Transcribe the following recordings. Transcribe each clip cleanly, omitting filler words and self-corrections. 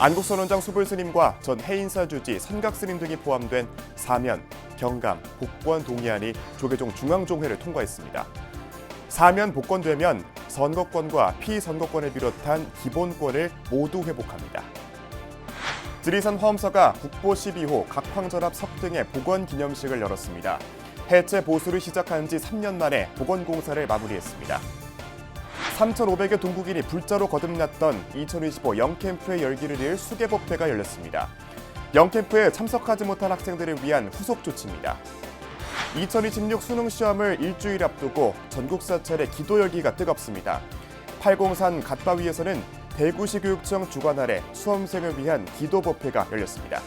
안국선원장 수불스님과 전 해인사 주지 선각스님 등이 포함된 사면, 경감, 복권 동의안이 조계종 중앙종회를 통과했습니다. 사면 복권되면 선거권과 피선거권을 비롯한 기본권을 모두 회복합니다. 지리산 화엄사가 국보 12호 각황전합 석등의 복원 기념식을 열었습니다. 해체 보수를 시작한 지 3년 만에 복원 공사를 마무리했습니다. 3,500여 동국인이 불자로 거듭났던 2025 영캠프의 열기를 이을 수계법회가 열렸습니다. 영캠프에 참석하지 못한 학생들을 위한 후속 조치입니다. 2026 수능 시험을 일주일 앞두고 전국사 차례 기도 열기가 뜨겁습니다. 팔공산 갓바위에서는 대구시 교육청 주관 아래 수험생을 위한 기도 법회가 열렸습니다.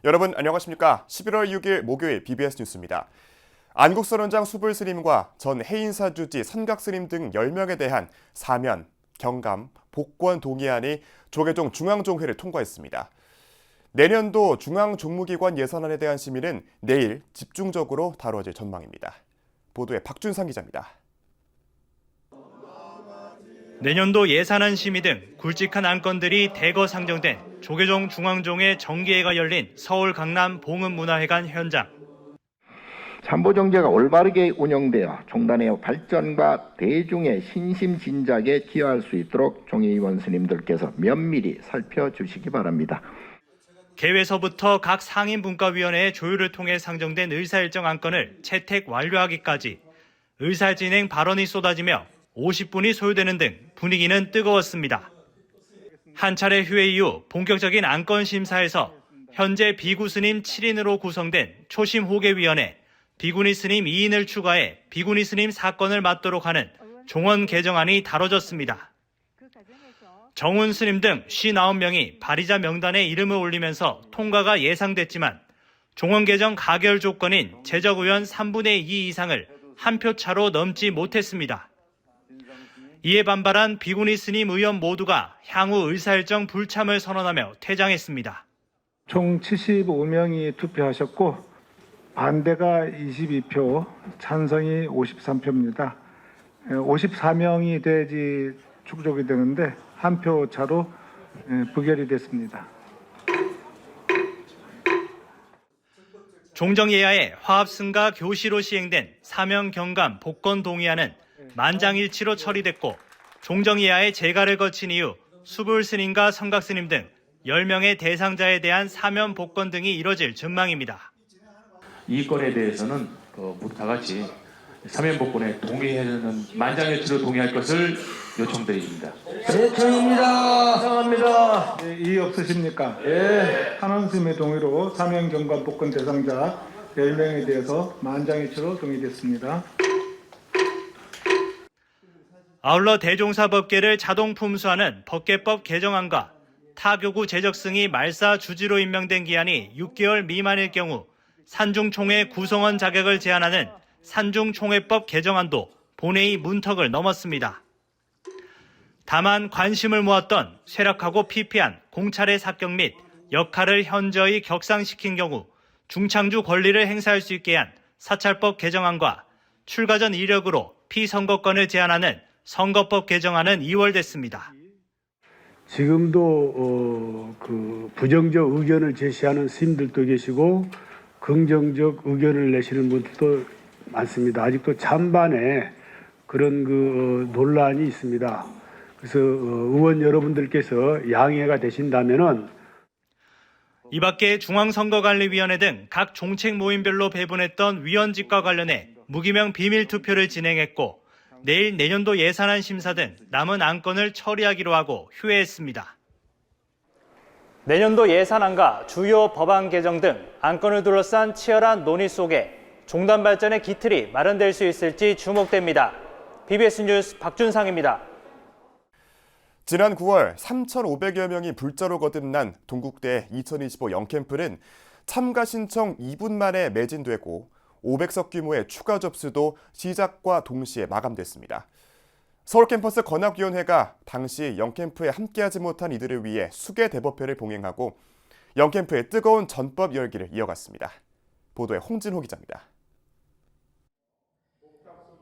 여러분 안녕하십니까? 11월 6일 목요일 BBS 뉴스입니다. 안국선원장 수불스님과 전 해인사 주지 선각스님 등 10명에 대한 사면, 경감, 복권 동의안이 조계종 중앙종회를 통과했습니다. 내년도 중앙종무기관 예산안에 대한 심의는 내일 집중적으로 다뤄질 전망입니다. 보도에 박준상 기자입니다. 내년도 예산안 심의 등 굵직한 안건들이 대거 상정된 조계종 중앙종회 정기회가 열린 서울 강남 봉은문화회관 현장. 참모정제가 올바르게 운영되어 종단의 발전과 대중의 신심진작에 기여할 수 있도록 종회의원 스님들께서 면밀히 살펴주시기 바랍니다. 개회서부터 각 상임분과위원회의 조율을 통해 상정된 의사일정 안건을 채택 완료하기까지 의사진행 발언이 쏟아지며 50분이 소요되는 등 분위기는 뜨거웠습니다. 한 차례 휴회 이후 본격적인 안건 심사에서 현재 비구 스님 7인으로 구성된 초심 호계위원회, 비구니 스님 2인을 추가해 비구니 스님 사건을 맡도록 하는 종원 개정안이 다뤄졌습니다. 정훈 스님 등 59명이 발의자 명단에 이름을 올리면서 통과가 예상됐지만 종원 개정 가결 조건인 재적 의원 3분의 2 이상을 한 표 차로 넘지 못했습니다. 이에 반발한 비구니 스님 의원 모두가 향후 의사일정 불참을 선언하며 퇴장했습니다. 총 75명이 투표하셨고 반대가 22표, 찬성이 53표입니다. 54명이 돼야지 축적이 되는데 한 표 차로 부결이 됐습니다. 종정예하의 화합승가 교시로 시행된 사면 경감 복권 동의안은 만장일치로 처리됐고 종정예하의 재가를 거친 이후 수불스님과 선각스님 등 10명의 대상자에 대한 사면 복권 등이 이뤄질 전망입니다. 이 건에 대해서는 모두 다 같이 사면 복권에 동의해주는 만장일치로 동의할 것을 요청드립니다. 대청입니다. 요청합니다. 네, 이의 없으십니까? 예. 한원 스님의 동의로 사면 경감 복권 대상자 10명에 대해서 만장일치로 동의됐습니다. 아울러 대종사법계를 자동 품수하는 법계법 개정안과 타교구 재적승이 말사 주지로 임명된 기한이 6개월 미만일 경우 산중총회 구성원 자격을 제한하는 산중총회법 개정안도 본회의 문턱을 넘었습니다. 다만 관심을 모았던 쇠락하고 피폐한 공찰의 사격 및 역할을 현저히 격상시킨 경우 중창주 권리를 행사할 수 있게 한 사찰법 개정안과 출가 전 이력으로 피선거권을 제한하는 선거법 개정안은 2월됐습니다. 지금도 부정적 의견을 제시하는 스님들도 계시고 긍정적 의견을 내시는 분들도 많습니다. 아직도 찬반에 그런 논란이 있습니다. 그래서 의원 여러분들께서 양해가 되신다면은 이 밖에 중앙선거관리위원회 등 각 종책 모임별로 배분했던 위원직과 관련해 무기명 비밀 투표를 진행했고 내일 내년도 예산안 심사 등 남은 안건을 처리하기로 하고 휴회했습니다. 내년도 예산안과 주요 법안 개정 등 안건을 둘러싼 치열한 논의 속에 종단 발전의 기틀이 마련될 수 있을지 주목됩니다. BBS 뉴스 박준상입니다. 지난 9월 3,500여 명이 불자로 거듭난 동국대 2025 영캠프는 참가 신청 2분 만에 매진되고 500석 규모의 추가 접수도 시작과 동시에 마감됐습니다. 서울캠퍼스 건학위원회가 당시 영캠프에 함께하지 못한 이들을 위해 수계 대법회를 봉행하고 영캠프의 뜨거운 전법 열기를 이어갔습니다. 보도에 홍진호 기자입니다.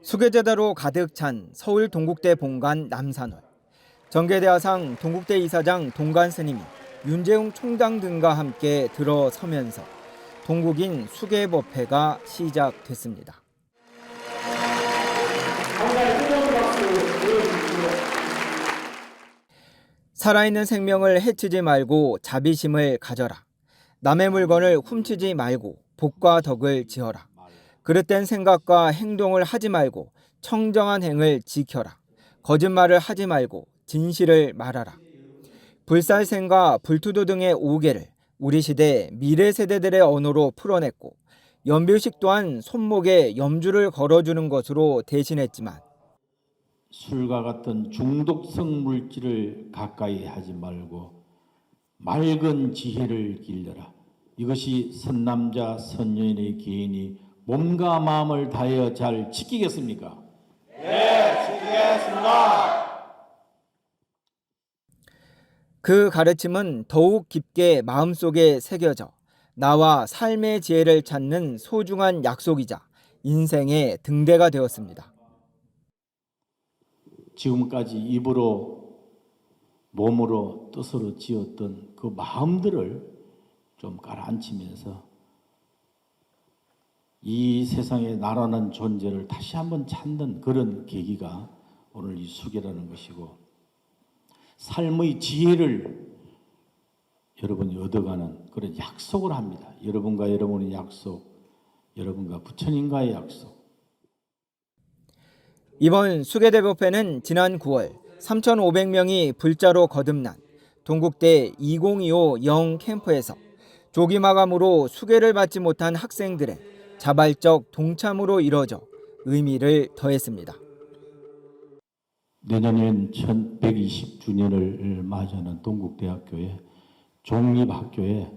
수계제대로 가득 찬 서울 동국대 본관 남산홀. 정계대하상 동국대 이사장 동관 스님이 윤재웅 총장 등과 함께 들어서면서 동국인 수계법회가 시작됐습니다. 살아있는 생명을 해치지 말고 자비심을 가져라. 남의 물건을 훔치지 말고 복과 덕을 지어라. 그릇된 생각과 행동을 하지 말고 청정한 행을 지켜라. 거짓말을 하지 말고 진실을 말하라. 불살생과 불투도 등의 오계를 우리 시대 미래 세대들의 언어로 풀어냈고 연묘식 또한 손목에 염주를 걸어주는 것으로 대신했지만 술과 같은 중독성 물질을 가까이 하지 말고 맑은 지혜를 길러라. 이것이 선남자 선녀인의 기인이 몸과 마음을 다하여 잘 지키겠습니까? 네, 지키겠습니다. 그 가르침은 더욱 깊게 마음속에 새겨져 나와 삶의 지혜를 찾는 소중한 약속이자 인생의 등대가 되었습니다. 지금까지 입으로 몸으로 뜻으로 지었던 그 마음들을 좀 가라앉히면서 이 세상에 나라는 존재를 다시 한번 찾는 그런 계기가 오늘 이 수계라는 것이고 삶의 지혜를 여러분이 얻어가는 그런 약속을 합니다. 여러분과 여러분의 약속, 여러분과 부처님과의 약속. 이번 수계대법회는 지난 9월 3,500명이 불자로 거듭난 동국대 2025 영 캠프에서 조기 마감으로 수계를 받지 못한 학생들의 자발적 동참으로 이뤄져 의미를 더했습니다. 내년엔 1120주년을 맞이하는 동국대학교의 종립학교에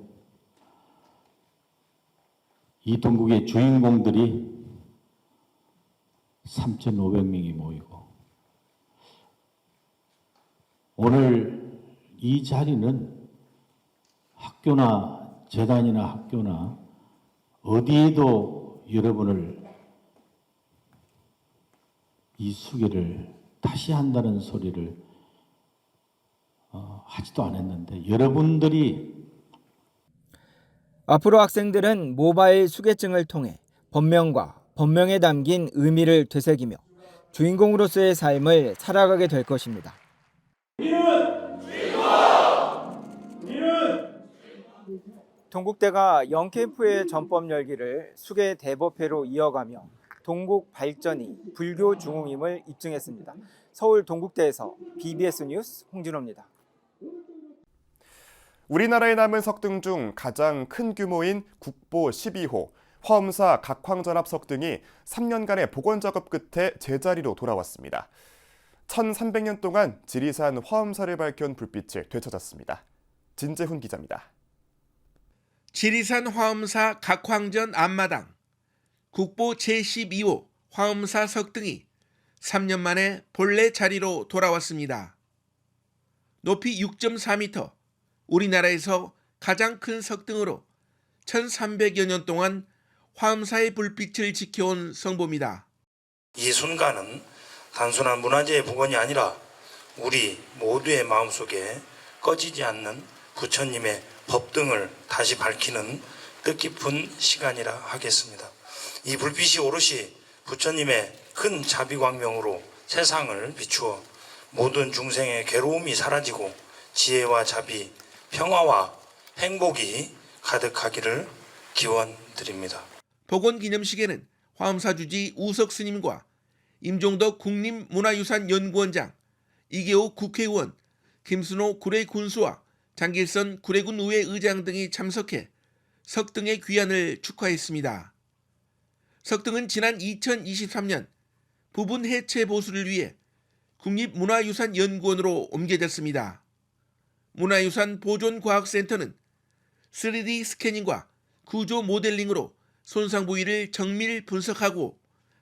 이 동국의 주인공들이 3,500명이 모이고 오늘 이 자리는 학교나 재단이나 학교나 어디에도 여러분을 이 수계를 다시 한다는 소리를 하지도 않았는데 여러분들이 앞으로 학생들은 모바일 수계증을 통해 법명과 법명에 담긴 의미를 되새기며 주인공으로서의 삶을 살아가게 될 것입니다. 동국대가 영캠프의 전법 열기를 수계 대법회로 이어가며 동국 발전이 불교 중흥임을 입증했습니다. 서울 동국대에서 BBS 뉴스 홍진호입니다. 우리나라에 남은 석등 중 가장 큰 규모인 국보 12호 화엄사 각황전합 석등이 3년간의 복원 작업 끝에 제자리로 돌아왔습니다. 1300년 동안 지리산 화엄사를 밝혀온 불빛이 되찾았습니다. 진재훈 기자입니다. 지리산 화엄사 각황전 앞마당 국보 제12호 화엄사 석등이 3년 만에 본래 자리로 돌아왔습니다. 높이 6.4m, 우리나라에서 가장 큰 석등으로 1300여 년 동안 화엄사의 불빛을 지켜온 성보입니다. 이 순간은 단순한 문화재의 복원이 아니라 우리 모두의 마음속에 꺼지지 않는 부처님의 법등을 다시 밝히는 뜻깊은 시간이라 하겠습니다. 이 불빛이 오롯이 부처님의 큰 자비광명으로 세상을 비추어 모든 중생의 괴로움이 사라지고 지혜와 자비, 평화와 행복이 가득하기를 기원드립니다. 복원 기념식에는 화엄사 주지 우석 스님과 임종덕 국립문화유산연구원장, 이계호 국회의원, 김순호 구례군수와 장길선 구례군 의회 의장 등이 참석해 석등의 귀환을 축하했습니다. 석등은 지난 2023년 부분 해체 보수를 위해 국립문화유산연구원으로 옮겨졌습니다. 문화유산 보존과학센터는 3D 스캐닝과 구조 모델링으로 손상 부위를 정밀 분석하고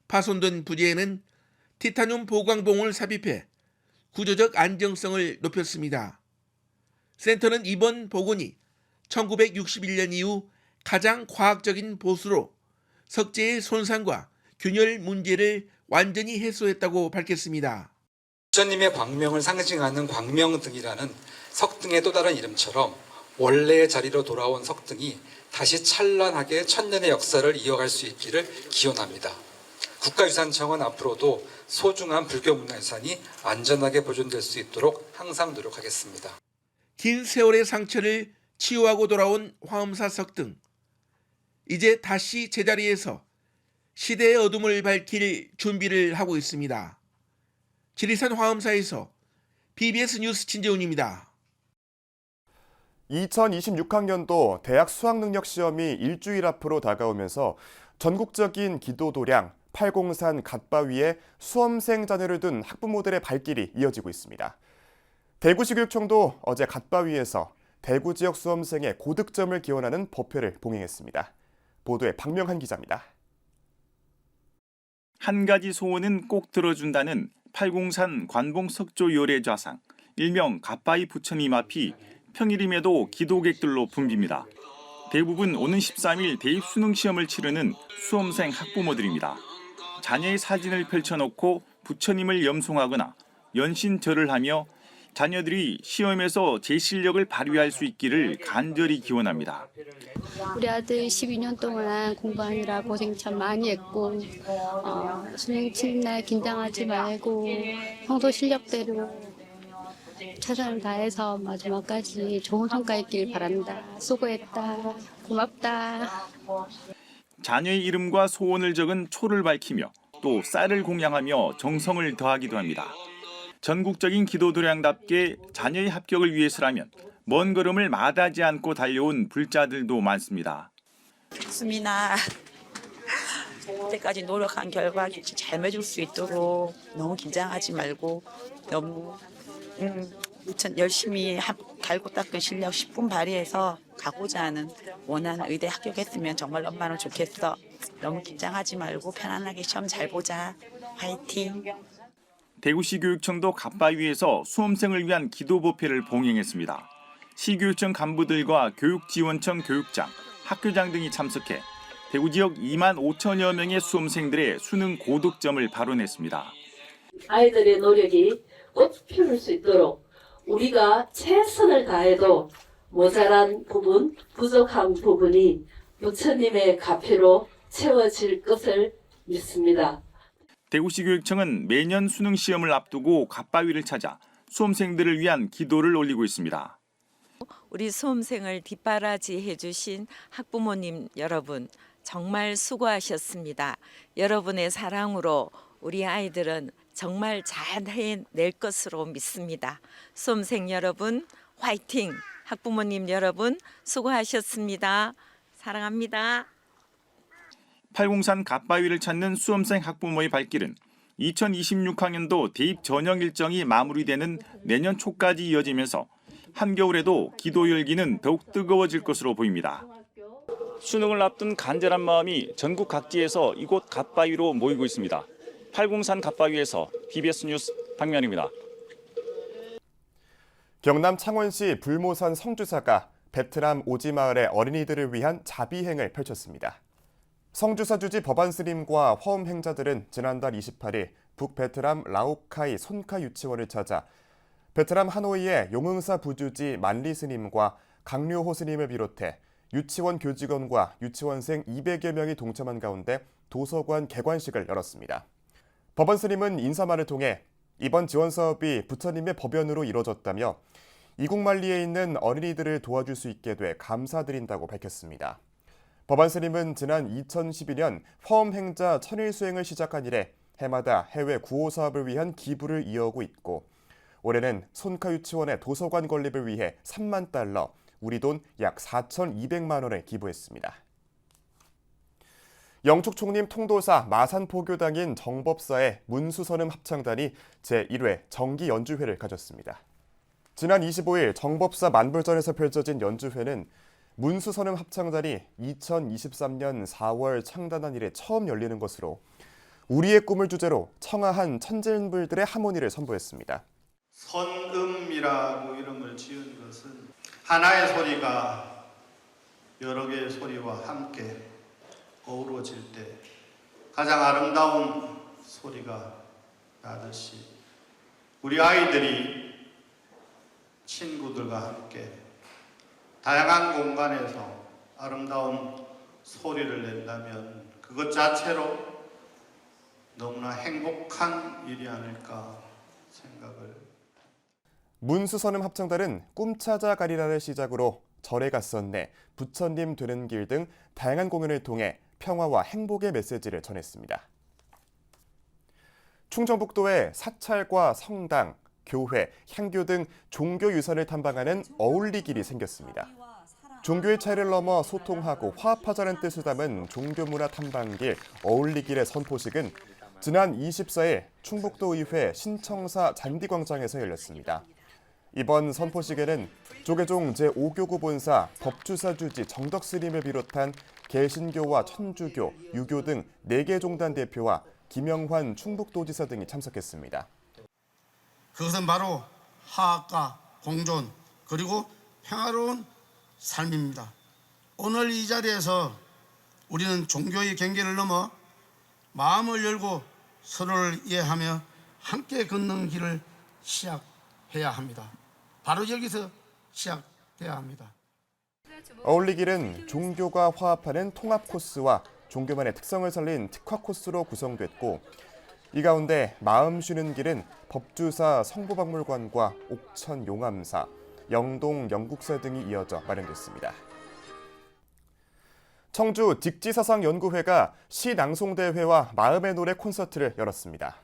파손된 부재에는 티타늄 보강봉을 삽입해 구조적 안정성을 높였습니다. 센터는 이번 복원이 1961년 이후 가장 과학적인 보수로 석재의 손상과 균열 문제를 완전히 해소했다고 밝혔습니다. 부처님의 광명을 상징하는 광명등이라는 석등의 또 다른 이름처럼 원래의 자리로 돌아온 석등이 다시 찬란하게 천년의 역사를 이어갈 수 있기를 기원합니다. 국가유산청은 앞으로도 소중한 불교 문화유산이 안전하게 보존될 수 있도록 항상 노력하겠습니다. 긴 세월의 상처를 치유하고 돌아온 화엄사 석등. 이제 다시 제자리에서 시대의 어둠을 밝힐 준비를 하고 있습니다. 지리산 화엄사에서 BBS 뉴스 진재훈입니다. 2026학년도 대학 수학능력시험이 일주일 앞으로 다가오면서 전국적인 기도도량, 팔공산 갓바위에 수험생 자녀를 둔 학부모들의 발길이 이어지고 있습니다. 대구시 교육청도 어제 갓바위에서 대구 지역 수험생의 고득점을 기원하는 법회를 봉행했습니다. 보도에 박명한 기자입니다. 한 가지 소원은 꼭 들어준다는 팔공산 관봉석조 요례좌상, 일명 갓바위 부처님 앞이 평일임에도 기도객들로 붐빕니다. 대부분 오는 13일 대입 수능 시험을 치르는 수험생 학부모들입니다. 자녀의 사진을 펼쳐놓고 부처님을 염송하거나 연신절을 하며 자녀들이 시험에서 제 실력을 발휘할 수 있기를 간절히 기원합니다. 우리 아들 12년 동안 공부하느라 고생 참 많이 했고 수능 치는 날 긴장하지 말고 평소 실력대로 최선을 다해서 마지막까지 좋은 성과 있길 바란다. 수고했다. 고맙다. 자녀의 이름과 소원을 적은 초를 밝히며 또 쌀을 공양하며 정성을 더하기도 합니다. 전국적인 기도도량답게 자녀의 합격을 위해서라면 먼 걸음을 마다하지 않고 달려온 불자들도 많습니다. 수민아, 그때까지 노력한 결과 잘 맺을 수 있도록 너무 긴장하지 말고 너무 열심히 갈고 닦은 실력 10분 발휘해서 가고자 하는 원하는 의대 합격했으면 정말 엄마는 좋겠어. 너무 긴장하지 말고 편안하게 시험 잘 보자. 화이팅. 대구시 교육청도 갓바위에서 수험생을 위한 기도법회를 봉행했습니다. 시교육청 간부들과 교육지원청 교육장, 학교장 등이 참석해 대구 지역 2만 5천여 명의 수험생들의 수능 고득점을 발언했습니다. 아이들의 노력이 꽃 피울 수 있도록 우리가 최선을 다해도 모자란 부분, 부족한 부분이 부처님의 가피로 채워질 것을 믿습니다. 대구시 교육청은 매년 수능 시험을 앞두고 갓바위를 찾아 수험생들을 위한 기도를 올리고 있습니다. 우리 수험생을 뒷바라지해 주신 학부모님 여러분 정말 수고하셨습니다. 여러분의 사랑으로 우리 아이들은 정말 잘 해낼 것으로 믿습니다. 수험생 여러분 화이팅! 학부모님 여러분 수고하셨습니다. 사랑합니다. 팔공산 갓바위를 찾는 수험생 학부모의 발길은 2026학년도 대입 전형 일정이 마무리되는 내년 초까지 이어지면서 한겨울에도 기도 열기는 더욱 뜨거워질 것으로 보입니다. 수능을 앞둔 간절한 마음이 전국 각지에서 이곳 갓바위로 모이고 있습니다. 팔공산 갓바위에서 BBS 뉴스 박명입니다. 경남 창원시 불모산 성주사가 베트남 오지마을의 어린이들을 위한 자비행을 펼쳤습니다. 성주사 주지 법안 스님과 화엄 행자들은 지난달 28일 북베트남 라오카이 손카 유치원을 찾아 베트남 하노이의 용응사 부주지 만리 스님과 강료호 스님을 비롯해 유치원 교직원과 유치원생 200여 명이 동참한 가운데 도서관 개관식을 열었습니다. 법안 스님은 인사말을 통해 이번 지원 사업이 부처님의 법연으로 이뤄졌다며 이국 만리에 있는 어린이들을 도와줄 수 있게 돼 감사드린다고 밝혔습니다. 법안 스님은 지난 2012년 화엄 행자 천일 수행을 시작한 이래 해마다 해외 구호 사업을 위한 기부를 이어오고 있고 올해는 손카 유치원의 도서관 건립을 위해 3만 달러, 우리 돈 약 4,200만 원을 기부했습니다. 영축 총림 통도사 마산포교당인 정법사의 문수선음 합창단이 제1회 정기 연주회를 가졌습니다. 지난 25일 정법사 만불전에서 펼쳐진 연주회는 문수선음 합창단이 2023년 4월 창단한 이래 처음 열리는 것으로 우리의 꿈을 주제로 청아한 천진불들의 하모니를 선보였습니다. 선음이라고 이름을 지은 것은 하나의 소리가 여러 개의 소리와 함께 어우러질 때 가장 아름다운 소리가 나듯이 우리 아이들이 친구들과 함께 다양한 공간에서 아름다운 소리를 낸다면 그것 자체로 너무나 행복한 일이 아닐까 생각을. 문수선음 합창단은 꿈찾아 가리라를 시작으로 절에 갔었네, 부처님 되는 길 등 다양한 공연을 통해 평화와 행복의 메시지를 전했습니다. 충청북도에 사찰과 성당, 교회, 향교 등 종교 유산을 탐방하는 어울리길이 생겼습니다. 종교의 차이를 넘어 소통하고 화합하자는 뜻을 담은 종교문화 탐방길 어울리길의 선포식은 지난 24일 충북도의회 신청사 잔디광장에서 열렸습니다. 이번 선포식에는 조계종 제5교구 본사 법주사주지 정덕스님을 비롯한 개신교와 천주교, 유교 등 4개 종단 대표와 김영환 충북도지사 등이 참석했습니다. 그것은 바로 화합과 공존 그리고 평화로운 삶입니다. 오늘 이 자리에서 우리는 종교의 경계를 넘어 마음을 열고 서로를 이해하며 함께 걷는 길을 시작해야 합니다. 바로 여기서 시작돼야 합니다. 어울리길은 종교가 화합하는 통합 코스와 종교만의 특성을 살린 특화 코스로 구성됐고, 이 가운데 마음 쉬는 길은 법주사 성부박물관과 옥천 용암사, 영동 영국사 등이 이어져 마련됐습니다. 청주 직지사상연구회가 시낭송대회와 마음의 노래 콘서트를 열었습니다.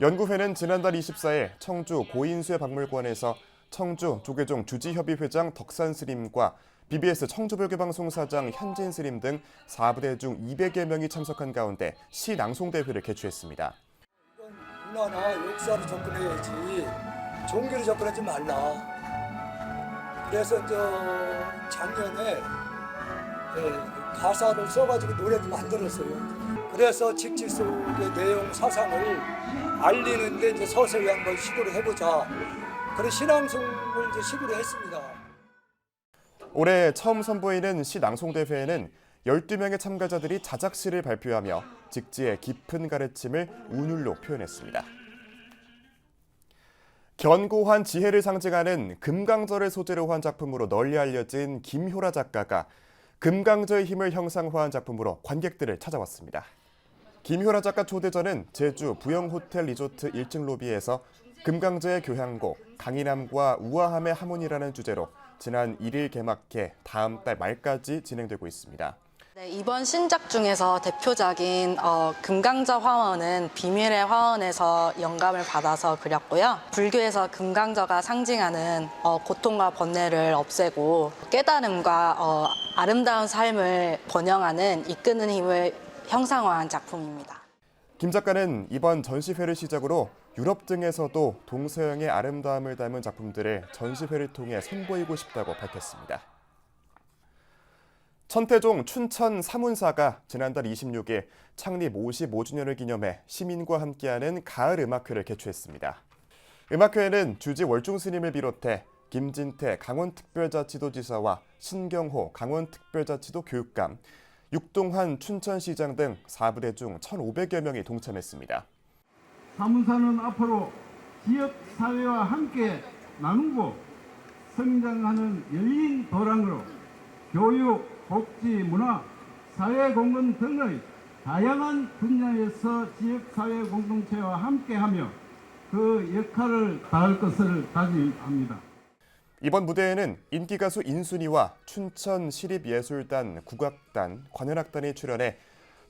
연구회는 지난달 24일 청주 고인수의 박물관에서 청주 조계종 주지협의 회장 덕산 스님과 BBS 청주불교방송사장 현진 스님 등 4부대 중 200여 명이 참석한 가운데 시낭송대회를 개최했습니다. 문화나 역사로 접근해야지 종교로 접근하지 말라. 그래서 작년에 가사를 써가지고 노래도 만들었어요. 그래서 직지 속의 내용 사상을 알리는데 이제 서서히 한번 시도를 해보자. 그래서 신앙송을 이제 시도를 했습니다. 올해 처음 선보이는 시낭송대회에는 12명의 참가자들이 자작시를 발표하며 직지의 깊은 가르침을 운율로 표현했습니다. 견고한 지혜를 상징하는 금강절을 소재로 한 작품으로 널리 알려진 김효라 작가가 금강저의 힘을 형상화한 작품으로 관객들을 찾아왔습니다. 김효라 작가 초대전은 제주 부영호텔 리조트 1층 로비에서 금강저의 교향곡, 강인함과 우아함의 하모니라는 주제로 지난 1일 개막해 다음 달 말까지 진행되고 있습니다. 네, 이번 신작 중에서 대표작인 금강저 화원은 비밀의 화원에서 영감을 받아서 그렸고요. 불교에서 금강저가 상징하는 고통과 번뇌를 없애고 깨달음과 아름다운 삶을 번영하는 이끄는 힘을 형상화한 작품입니다. 김 작가는 이번 전시회를 시작으로 유럽 등에서도 동서양의 아름다움을 담은 작품들을 전시회를 통해 선보이고 싶다고 밝혔습니다. 천태종 춘천 사문사가 지난달 26일 창립 55주년을 기념해 시민과 함께하는 가을 음악회를 개최했습니다. 음악회에는 주지 월중 스님을 비롯해 김진태 강원특별자치도지사와 신경호 강원특별자치도 교육감, 육동환 춘천시장 등 4부대 중 1,500여 명이 동참했습니다. 사문사는 앞으로 지역사회와 함께 나누고 성장하는 열린 도랑으로 교육, 복지, 문화, 사회공헌 등의 다양한 분야에서 지역사회 공동체와 함께하며 그 역할을 다할 것을 다짐합니다. 이번 무대에는 인기가수 인순이와 춘천시립예술단, 국악단, 관현악단이 출연해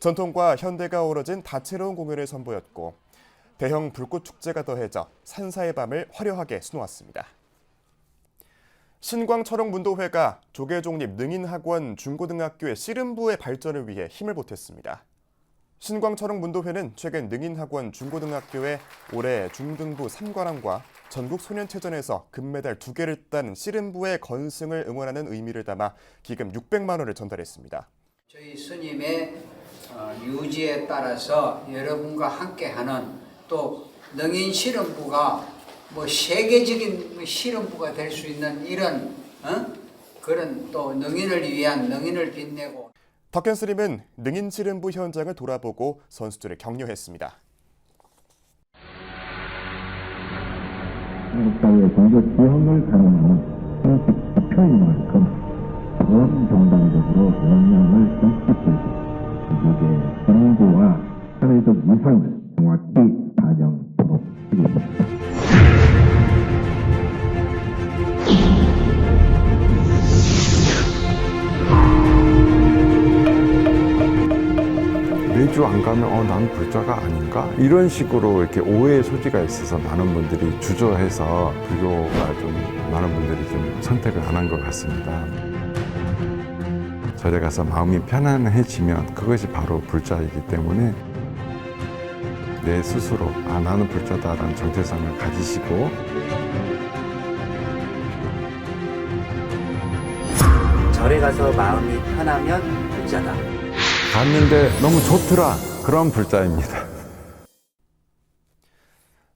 전통과 현대가 어우러진 다채로운 공연을 선보였고 대형 불꽃축제가 더해져 산사의 밤을 화려하게 수놓았습니다. 신광철옹문도회가 조계종립 능인학원 중고등학교의 씨름부의 발전을 위해 힘을 보탰습니다. 신광철옹문도회는 최근 능인학원 중고등학교에 올해 중등부 3관왕과 전국 소년체전에서 금메달 2개를 딴 씨름부의 건승을 응원하는 의미를 담아 기금 600만 원을 전달했습니다. 저희 스님의 유지에 따라서 여러분과 함께하는 또 능인 씨름부가 세계적인 씨름부가 될 수 있는 이런 그런 또 능인을 위한 능인을 빛내고. 덕현 스님은 능인 씨름부 현장을 돌아보고 선수들을 격려했습니다. 한국 사회의 종교 지형을 가늠하는 형식 지표인 만큼 전 정당적으로 영향을 끼치고 미국의 정부와 사회적 위상을 정확히 반영토록 하겠습니다. 매주 안 가면 난 불자가 아닌가? 이런 식으로 이렇게 오해의 소지가 있어서 많은 분들이 주저해서 불교가 좀 많은 분들이 좀 선택을 안 한 것 같습니다. 절에 가서 마음이 편안해지면 그것이 바로 불자이기 때문에 내 스스로 나는 불자다라는 정체성을 가지시고 절에 가서 마음이 편하면 불자다. 갔는데 너무 좋더라. 그런 불자입니다.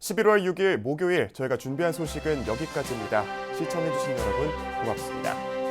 11월 6일 목요일 저희가 준비한 소식은 여기까지입니다. 시청해주신 여러분 고맙습니다.